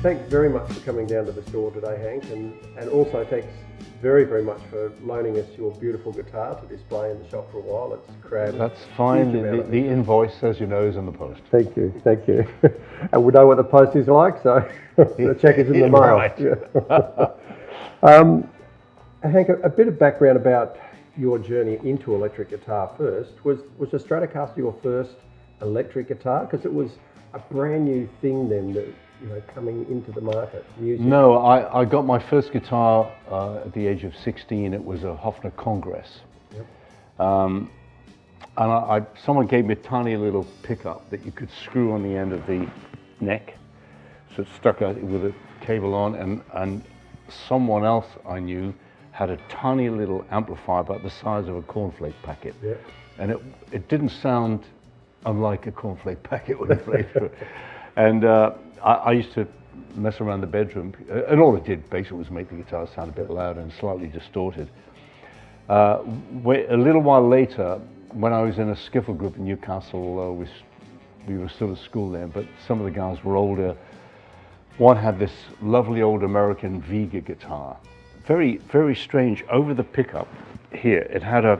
thanks very much for coming down to the store today, Hank, and also thanks very, very much for loaning us your beautiful guitar to display in the shop for a while. It's created. That's fine. The invoice, as you know, is in the post. Thank you, thank you. And we know what the post is like, so the check is in the mail. Right. Yeah. Hank, a bit of background about your journey into electric guitar first. Was the Stratocaster your first electric guitar? Because it was a brand new thing then, that, you know, coming into the market. Music. No, I got my first guitar at the age of 16. It was a Hofner Congress. Yep. And someone gave me a tiny little pickup that you could screw on the end of the neck. So it stuck out with a cable on, and someone else I knew had a tiny little amplifier about the size of a cornflake packet. Yeah. And it didn't sound unlike a cornflake packet when it played through it. And I used to mess around the bedroom, and all it did basically was make the guitar sound a bit loud and slightly distorted. A little while later, when I was in a skiffle group in Newcastle, we were still at school then, but some of the guys were older. One had this lovely old American Vega guitar, very, very strange. Over the pickup here, it had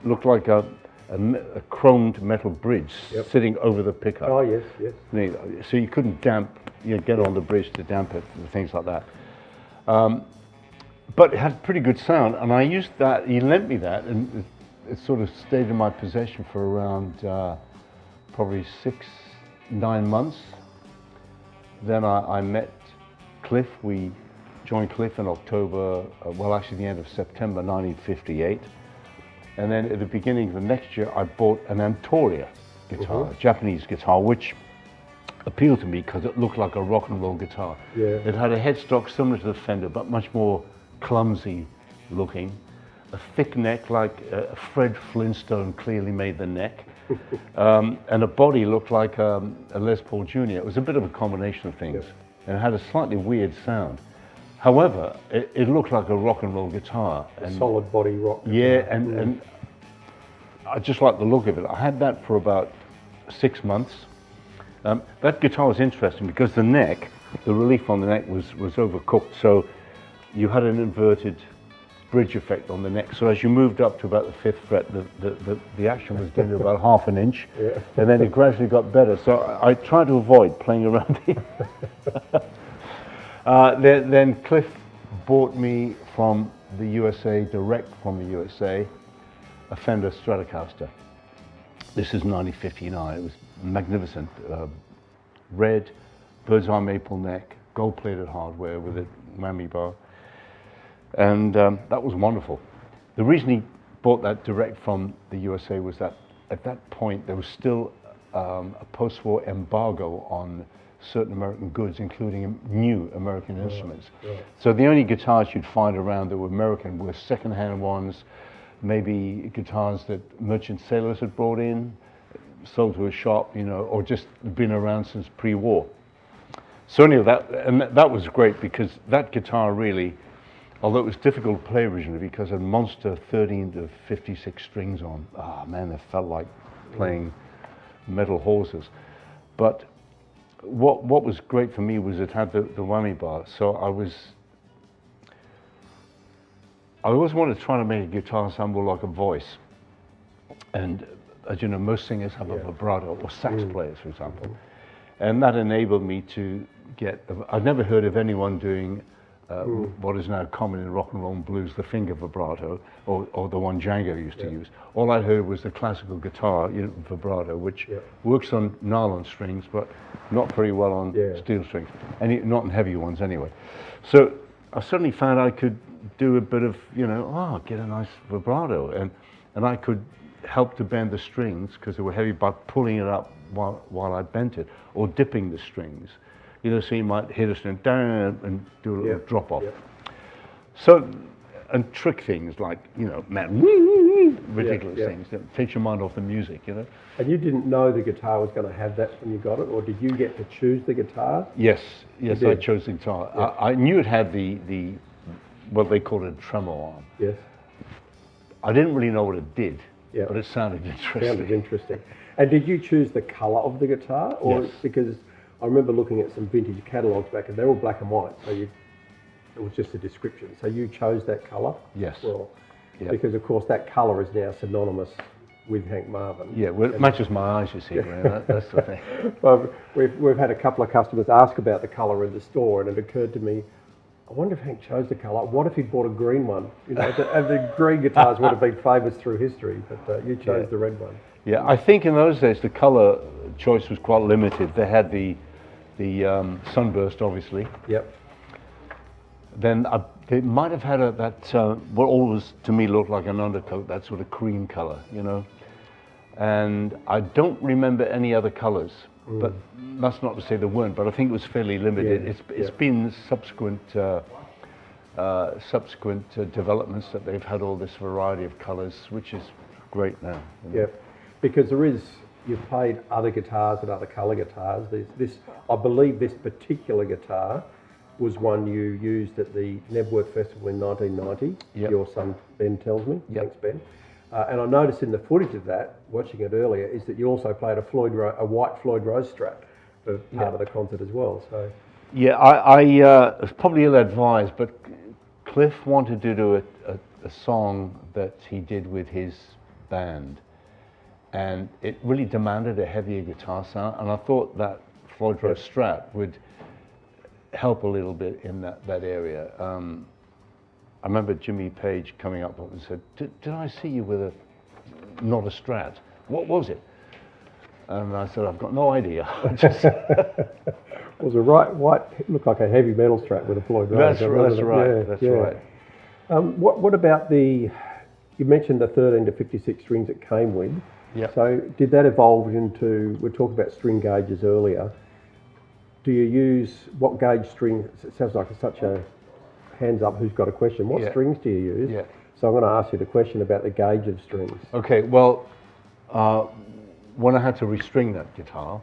looked like a chromed metal bridge. Yep. Sitting over the pickup. Oh yes, yes. So you couldn't get on the bridge to damp it and things like that. But it had pretty good sound, and I used that. He lent me that, and it sort of stayed in my possession for around probably 6-9 months. Then I met Cliff. We joined Cliff in October, well actually the end of September 1958. And then at the beginning of the next year, I bought an Antoria guitar, a Japanese guitar, which appealed to me because it looked like a rock and roll guitar. Yeah. It had a headstock similar to the Fender, but much more clumsy looking. A thick neck, like Fred Flintstone clearly made the neck. And a body looked like a Les Paul Jr. It was a bit of a combination of things. Yes. And it had a slightly weird sound. However, it looked like a rock and roll guitar. A solid body rock guitar. Yeah, and I just liked the look of it. I had that for about 6 months. That guitar was interesting because the neck, the relief on the neck was overcooked, so you had an inverted bridge effect on the neck. So as you moved up to about the 5th fret, the action was getting to about half an inch, yeah. And then it gradually got better. So I tried to avoid playing around here. Then Cliff bought me from the USA, direct from the USA, a Fender Stratocaster. This is 1959. It was magnificent. Red, bird's eye maple neck, gold-plated hardware with a whammy bar. And that was wonderful. The reason he bought that direct from the USA was that at that point there was still a post-war embargo on certain American goods, including new American instruments. Right. So the only guitars you'd find around that were American were second-hand ones, maybe guitars that merchant sailors had brought in, sold to a shop, you know, or just been around since pre-war. So anyway, that was great because that guitar really, although it was difficult to play originally because it had monster 13 to 56 strings on, man, it felt like playing metal horses. But what was great for me was it had the whammy bar. So I always wanted to try to make a guitar sound more like a voice. And as you know, most singers have a vibrato, or sax players, for example. And that enabled me to I'd never heard of anyone doing what is now common in rock and roll and blues, the finger vibrato, or the one Django used to use. All I heard was the classical guitar vibrato, which works on nylon strings, but not very well on steel strings, and not on heavy ones anyway. So I suddenly found I could do a bit of, get a nice vibrato, and I could help to bend the strings because they were heavy by pulling it up while I bent it, or dipping the strings. So you might hit a string down and do a little drop off. So, and trick things like, ridiculous things that takes your mind off the music, And you didn't know the guitar was going to have that when you got it, or did you get to choose the guitar? Yes, I chose the guitar. Yeah. I knew it had the what they called a tremolo arm. Yes. I didn't really know what it did, but it sounded interesting. And did you choose the colour of the guitar? Or yes. Because I remember looking at some vintage catalogues back, and they're all black and white. So it was just a description. So you chose that colour? Yes. Well, Yep. because of course that colour is now synonymous with Hank Marvin. Yeah, well, it matches my eyes, you see, Graham. That's the thing. Well, we've had a couple of customers ask about the colour in the store, and it occurred to me, I wonder if Hank chose the colour. What if he'd bought a green one? You know, and the green guitars would have been famous through history, but you chose the red one. Yeah, I think in those days the colour choice was quite limited. They had the sunburst, obviously. Yep. Then they might have had what always to me looked like an undercoat, that sort of cream colour, you know. And I don't remember any other colours, but that's not to say there weren't. But I think it was fairly limited. Yeah, It's been subsequent developments that they've had all this variety of colours, which is great now. You know? Yeah, because you've played other guitars and other colour guitars. I believe this particular guitar was one you used at the Nebworth Festival in 1990. Yep. Your son Ben tells me. Yep. Thanks, Ben. And I noticed in the footage of that, watching it earlier, is that you also played a white Floyd Rose Strat for part of the concert as well. So yeah, I was probably ill-advised, but Cliff wanted to do a song that he did with his band, and it really demanded a heavier guitar sound, and I thought that Floyd Rose Strat would help a little bit in that area. I remember Jimmy Page coming up and said, did I see you with not a Strat? What was it? And I said, I've got no idea. it was a white, it looked like a heavy metal Strat with a Floyd Rose. That's right. That's right. What about you mentioned the 13 to 56 strings it came with. Yep. So did that evolve into, we talked about string gauges earlier. Do you use, what gauge string, it sounds like it's such a hands up who's got a question. What strings do you use? Yeah. So I'm going to ask you the question about the gauge of strings. Okay, well, when I had to restring that guitar,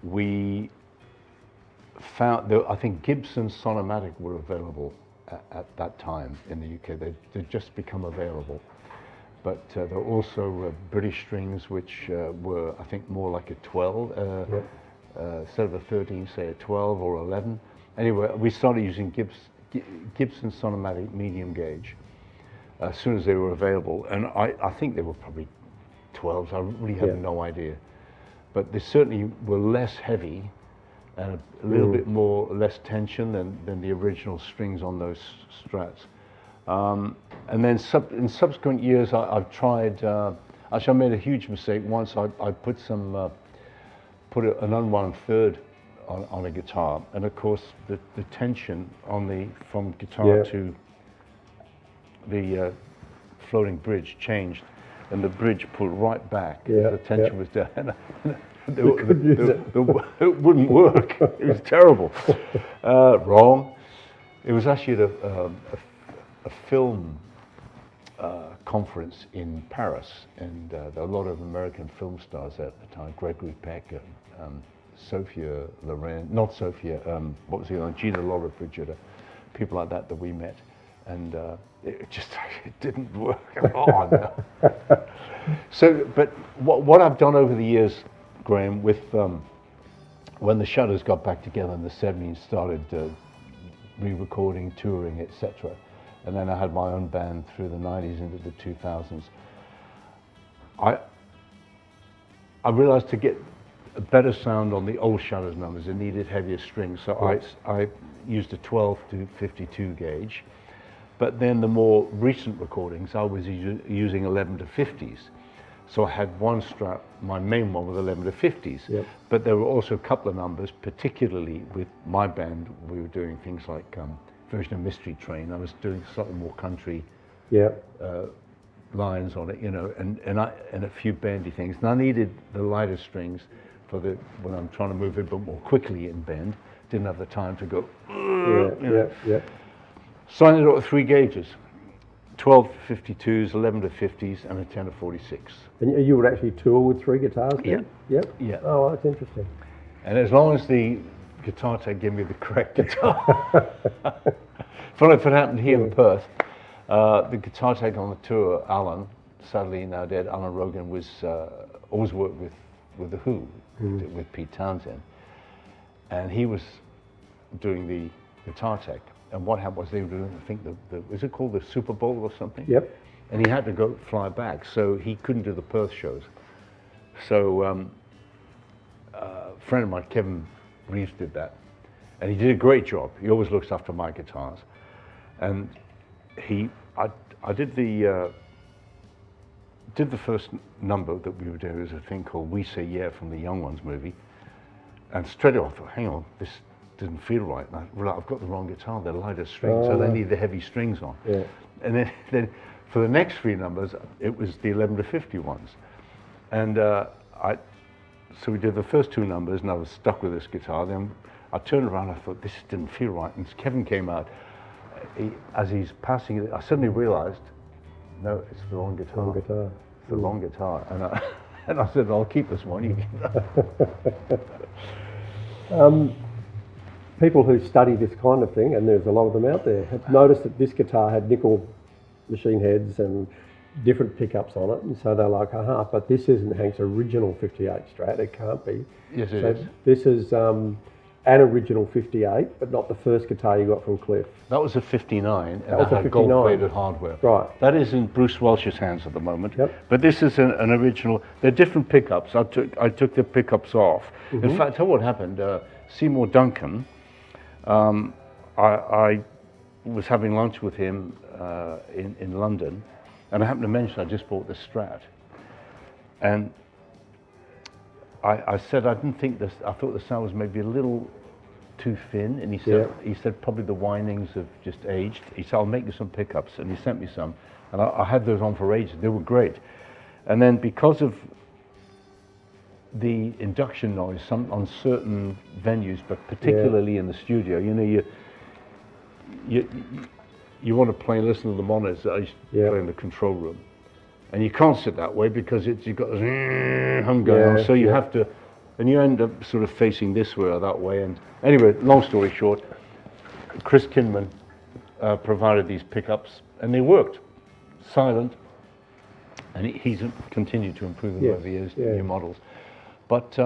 we found, I think Gibson Sonomatic were available at that time in the UK. They'd just become available. But there were also British strings, which were, I think, more like a 12. Instead of a 13, say a 12 or 11. Anyway, we started using Gibson Sonomatic medium gauge as soon as they were available. And I think they were probably 12s. I really have no idea. But they certainly were less heavy and a little bit less tension than the original strings on those Strats. And then in subsequent years, I've tried, actually I made a huge mistake once. I put an unwound third on a guitar, and of course the tension from guitar to the floating bridge changed, and the bridge pulled right back. The tension was down. It wouldn't work. It was terrible. Wrong. It was actually at a film conference in Paris, and there were a lot of American film stars at the time, Gregory Peck, Sophia Loren, not Sophia, what was the other one? Gina Lollobrigida, people like that we met, and it didn't work. Oh, no. So, but what I've done over the years, Graham, with when the Shadows got back together in the 70s, started re-recording, touring, etc., and then I had my own band through the 90s into the 2000s. I realized to get a better sound on the old Shadows numbers, it needed heavier strings, so I used a 12 to 52 gauge. But then the more recent recordings, I was using 11 to 50s. So I had one Strat, my main one with 11 to 50s. Yep. But there were also a couple of numbers, particularly with my band, we were doing things like version of Mystery Train. I was doing slightly more country lines on it, you know, and a few bendy things. And I needed the lighter strings for when I'm trying to move it a bit more quickly in bend. Didn't have the time to go. So I ended up with 3 gauges: 12 to 52s, 11 to 50s, and a 10 to 46. And you would actually tour with 3 guitars then? Yep. Yeah. Oh, that's interesting. And as long as the guitar tech gave me the correct guitar. If it happened here in Perth, the guitar tech on the tour, Alan, sadly now dead, Alan Rogan, was always worked with The Who, with Pete Townsend. and he was doing the guitar tech. And what happened was they were doing, I think, is it called the Super Bowl or something? Yep. And he had to go fly back, so he couldn't do the Perth shows. So a friend of mine, Kevin Reeves, did that. And he did a great job. He always looks after my guitars. And I did the first number that we were doing. It was a thing called We Say Yeah from the Young Ones movie. And straight off, I thought, hang on, this didn't feel right. And I've got the wrong guitar, they're lighter strings, so they need the heavy strings on. Yeah. And then for the next three numbers, it was the 11 to 50 ones. And so we did the first two numbers, and I was stuck with this guitar. Then I turned around, I thought, this didn't feel right. And Kevin came out. As he's passing it, I suddenly realized, no, it's the wrong guitar. Wrong guitar. It's the wrong guitar. And I said, I'll keep this one. You keep that. People who study this kind of thing, and there's a lot of them out there, have noticed that this guitar had nickel machine heads and different pickups on it, and so they're like, aha, but this isn't Hank's original 58 Strat, it can't be. Yes, it so is. This is an original 58, but not the first guitar you got from Cliff. That was a 59, and That was a had 59. gold-plated hardware. Right. That is in Bruce Welch's hands at the moment. Yep. But this is an original. They're different pickups. I took the pickups off. Mm-hmm. In fact, tell what happened. Seymour Duncan, I was having lunch with him in London, and I happened to mention I just bought this Strat. And I said I didn't think this, I thought the sound was maybe a little too thin, and he said probably the windings have just aged. He said, I'll make you some pickups, and he sent me some, and I had those on for ages. They were great. And then because of the induction noise on certain venues, but particularly in the studio, you know, you want to play and listen to the monitors. I used to play in the control room, and you can't sit that way because you've got this hum going on. So you have to, and you end up sort of facing this way or that way. And anyway, long story short, Chris Kinman provided these pickups, and they worked, silent, and he's continued to improve them over the years, new models. But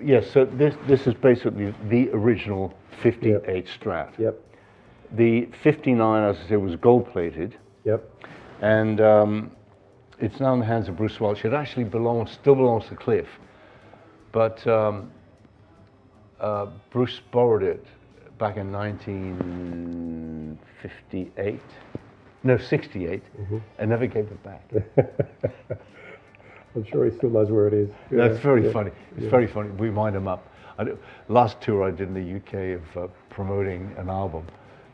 yes, so this is basically the original 58 Strat. Yep. The 59, as I say, was gold-plated. Yep. And it's now in the hands of Bruce Welch. It actually still belongs to Cliff, but Bruce borrowed it back in 1958, no, 68, and never gave it back. I'm sure he still knows where it is. That's very funny. It's very funny. We wind him up. Last tour I did in the UK of promoting an album,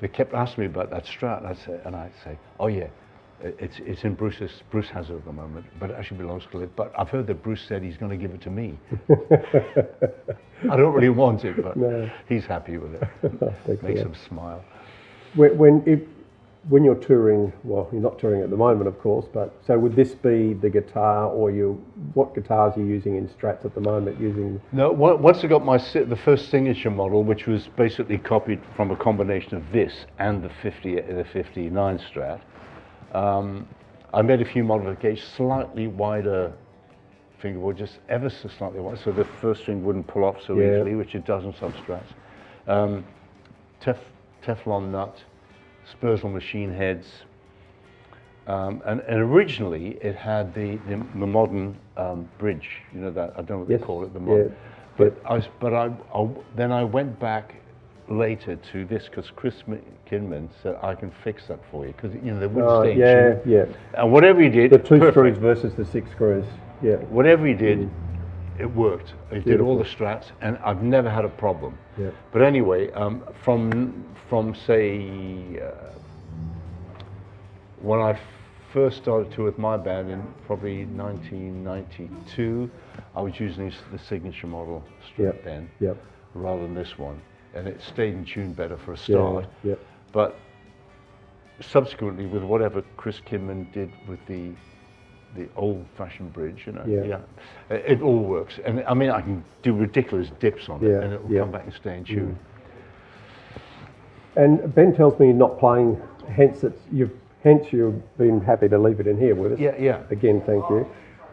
they kept asking me about that Strat, and I'd say, oh yeah, it's in Bruce has it at the moment, but it actually belongs to Cliff. But I've heard that Bruce said he's going to give it to me. I don't really want it, but he's happy with it. Makes him smile. When you're touring, well, you're not touring at the moment, of course, but so would this be the guitar, or what guitars are you using in Strats at the moment? No, once I got the first signature model, which was basically copied from a combination of this and the 59 Strat, I made a few modifications, slightly wider fingerboard, just ever so slightly wider, so the first string wouldn't pull off so easily, which it does on some Strats. Teflon nut, Spursel machine heads, and originally it had the modern bridge. You know that, I don't know what they call it, the modern. Then I went back later to this because Chris Kinman said I can fix that for you because they wouldn't stay in tune. And whatever he did, the 2 screws versus the 6 screws. Yeah. Whatever he did, it worked. He did all the Strats, and I've never had a problem. Yeah. But anyway, from say when I first started to with my band in probably 1992, I was using the signature model Strat then, rather than this one, and it stayed in tune better for a start. Yeah. But subsequently, with whatever Chris Kinman did with the old-fashioned bridge, it all works. And I mean, I can do ridiculous dips on it, and it will come back and stay in tune. And Ben tells me you're not playing, hence you've been happy to leave it in here with us. Yeah. Again, thank you.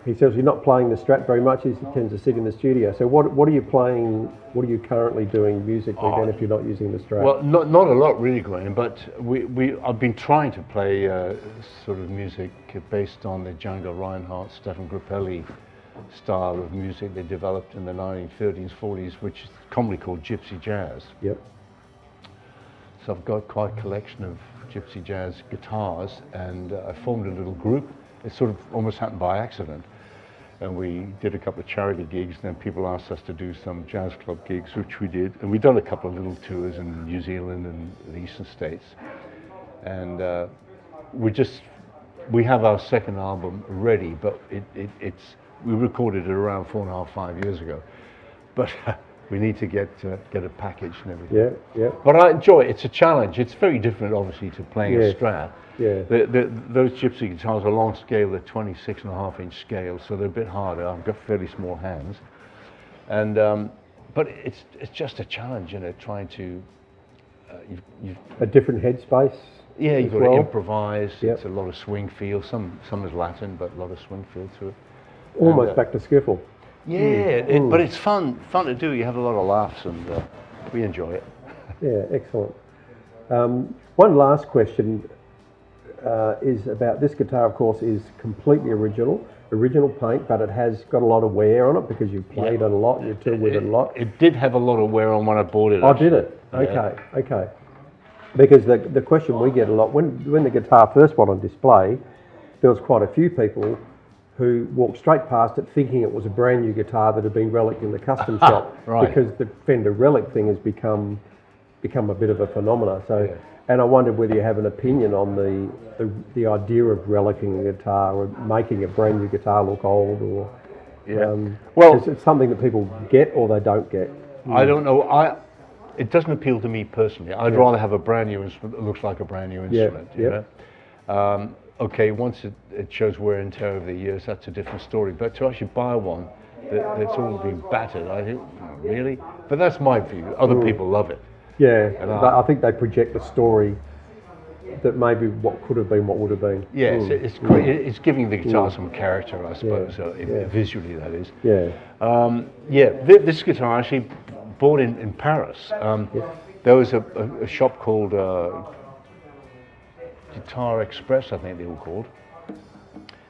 he says you're not playing the Strat very much. He tends to sit in the studio. So what are you playing? What are you currently doing musically then if you're not using the Strat? Well, not a lot really, Graham, but I've been trying to play sort of music based on the Django Reinhardt, Stefan Grappelli style of music they developed in the 1930s, 40s, which is commonly called Gypsy jazz. Yep. So I've got quite a collection of Gypsy jazz guitars, and I formed a little group. It sort of almost happened by accident. And we did a couple of charity gigs, and then people asked us to do some jazz club gigs, which we did. And we've done a couple of little tours in New Zealand and the eastern states. And we have our second album ready, but we recorded it around 4.5, 5 years ago. But we need to get it packaged and everything. Yeah, yeah. But I enjoy it. It's a challenge. It's very different, obviously, to playing a Strat. Yeah. Those Gypsy guitars are long scale, they're 26.5-inch scale, so they're a bit harder. I've got fairly small hands, and but it's just a challenge, you know, trying to a different headspace. Yeah, you've got to improvise. Yep. It's a lot of swing feel. Some is Latin, but a lot of swing feel to it. Almost back to skiffle. Yeah, but it's fun to do. You have a lot of laughs, and we enjoy it. Yeah, excellent. One last question. Is about this guitar, of course, is completely original paint, but it has got a lot of wear on it because you played it a lot and you toured with it a lot. It did have a lot of wear on when I bought it. Oh, did it? Okay, okay. Because the question we get a lot, when the guitar first went on display, there was quite a few people who walked straight past it thinking it was a brand new guitar that had been relic in the custom shop. Right. Because the Fender relic thing has become a bit of a phenomenon. So. And I wondered whether you have an opinion on the idea of relicing a guitar or making a brand new guitar look old, or well, it's something that people get or they don't get. I don't know. It doesn't appeal to me personally. I'd rather have a brand new instrument that looks like a brand new instrument. You know? Okay, once it shows wear and tear over the years, that's a different story. But to actually buy one that's all been battered, I think, really? But that's my view. Other people love it. Yeah, and I think they project the story that maybe what could have been, what would have been. Yes, it's great. It's giving the guitar some character, I suppose, visually that is. Yeah. This guitar actually bought in Paris. There was a shop called Guitar Express, I think they were called.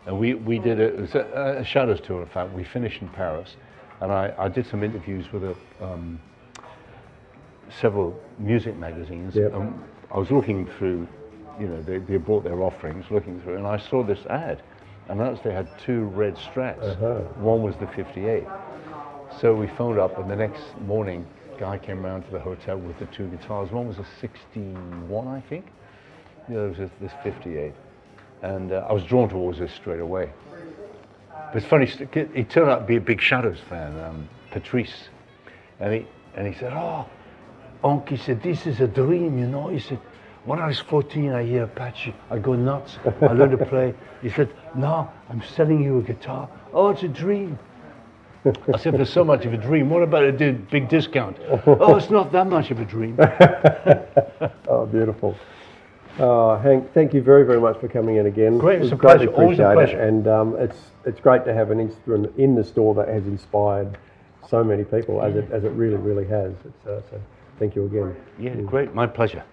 And we did it was a Shadows tour, in fact. We finished in Paris, and I did some interviews with several music magazines. I was looking through, you know, they brought their offerings, looking through, and I saw this ad, and noticed they had 2 red Strats. One was the 58. So we phoned up, and the next morning, a guy came around to the hotel with the 2 guitars. One was a 61, I think. The other was this 58. And I was drawn towards this straight away. But it's funny, he turned out to be a big Shadows fan, Patrice. And he said, "Oh, Unc," he said, "this is a dream, you know." He said, "When I was 14, I hear Apache, I go nuts, I learn to play." He said, "Now I'm selling you a guitar." "Oh, it's a dream." I said, "There's so much of a dream, what about a big discount?" "Oh, it's not that much of a dream." Oh, beautiful. Hank, thank you very, very much for coming in again. Great, it's a pleasure, always a pleasure. And it's great to have an instrument in the store that has inspired so many people, as it really, really has. So thank you again. Yeah, great, my pleasure.